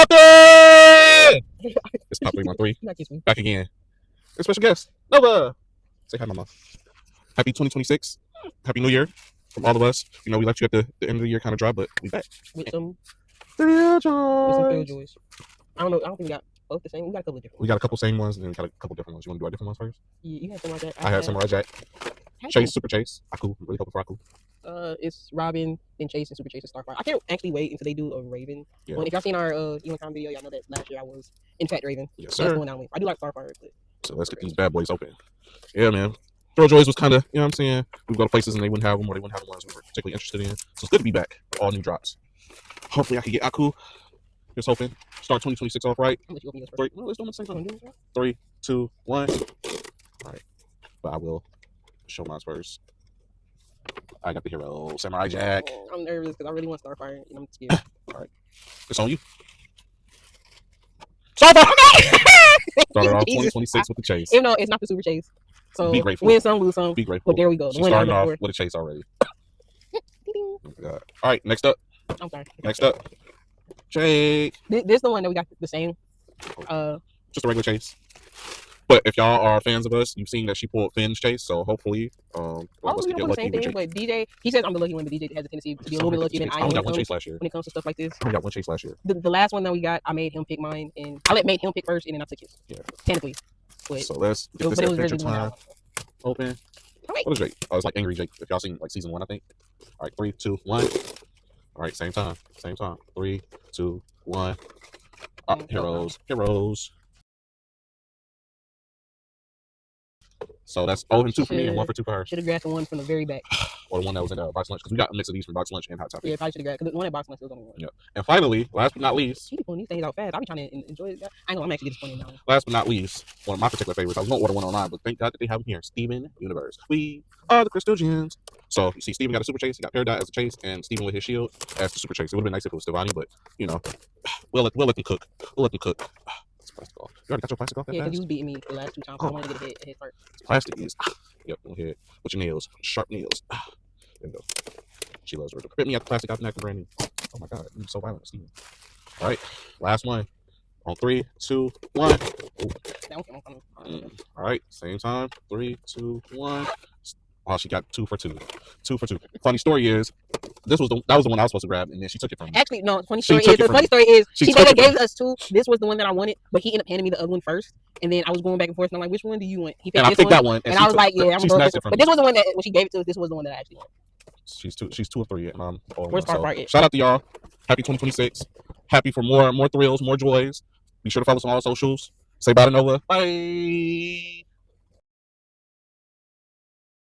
poppin'! It's Pop 313. Back again. A special guest, Nova. Say hi, Mama. Happy 2026. Happy New Year from all of us. You know, we left you at the end of the year kind of dry, but we back. With some Thrilljoys. Thrilljoys. I don't know. I don't think we got both the same. We got a couple of different. We got a couple same ones, and then we got a couple different ones. You want to do our different ones first? Yeah, you had Samurai Jack. I had Samurai Jack. Chase, Super Chase. Aku. Really hoping for Aku. It's Robin, then Chase, and Super Chase, and Starfire. I can't actually wait until they do a Raven. Yeah. Well, if y'all seen our Elon Time video, y'all know that last year I was in fact Raven. Yes, So sir. that's the one I went. I do like Starfire, but So let's get these bad boys open. Yeah, man. Thrilljoys was kind of, you know what I'm saying? We'd go to places and they wouldn't have them, or they wouldn't have the ones we were particularly interested in. So it's good to be back. All new drops. Hopefully I can get Aku. Just hoping. Start 2026 off right. I'm gonna let you open yours first. No, let's do them at the same time. All 3, 2, 1. All right. But I will show mine first. I got the hero, Samurai Jack. I'm nervous because I really want Starfire, and I'm scared. All right. It's on you. Starfire! Started off 2026 with the chase. Even though it's not the Super Chase. So Be grateful. win some, lose some. Be grateful. But there we go. She's starting off with a chase already. Oh my God. All right, next up. I'm sorry. Next up. Jake. This is the one that we got the same. Just a regular chase. But if y'all are fans of us, you've seen that she pulled Finn's chase, so hopefully we don't do the same thing, but DJ, he says I'm the lucky one, but DJ has a tendency to be a little bit luckier than I am. I only got one chase last year. When it comes to stuff like this. I only got one chase last year. The last one that we got, I made him pick mine, and I made him pick first, and then I took his. Yeah. Technically. But so let's get this adventure time open. What is Jake? Oh, it's like Angry Jake. If y'all seen like season 1, I think. All right, 3, 2, 1. All right, same time. 3, 2, 1. Heroes. So that's 0 and 2 for me and 1 for 2 for her. Should have grabbed the one from the very back. Or the one that was in box lunch, because we got a mix of these from box lunch and hot topic. Yeah, probably should have grabbed, because the one at box lunch was only one. Yeah. And finally, last but not least. She be pulling these things out fast. I be trying to enjoy it. I know I'm actually disappointed now. Last but not least, one of my particular favorites. I was going to order one online, but thank God that they have them here. Steven Universe. We are the Thrilljoys. So you see, Steven got a super chase. He got Peridot as a chase, and Steven with his shield as the super chase. It would have been nice if it was Stevani, but you know, we'll let them cook. We'll let them cook. It's plastic off. You already got your plastic off that Yeah, fast? because you was beating me the last 2 times. So I wanted to get a head start. Plastic is. Yep, go ahead. With your nails. Sharp nails. There we go. She loves her. Rip me out the plastic out the neck and brand new. Oh my God, you're so violent, Steven. All right, last one. On 3, 2, 1. All right, same time. 3, 2, 1. Oh, she got 2 for 2. 2 for 2. Funny story is, that was the one I was supposed to grab, and then she took it from me. Actually, no. Funny story is she gave us 2. This was the one that I wanted, but he ended up handing me the other one first. And then I was going back and forth, and I'm like, which one do you want? He picked and I picked that one, and I was like, yeah, I'm going to. But this was the one that when she gave it to us, this was the one that I actually wanted. She's 2 of 3, and I'm. Where's Starfire? Shout out to y'all. Happy 2026. Happy for more thrills, more joys. Be sure to follow us on all socials. Say bye to Nova. Bye.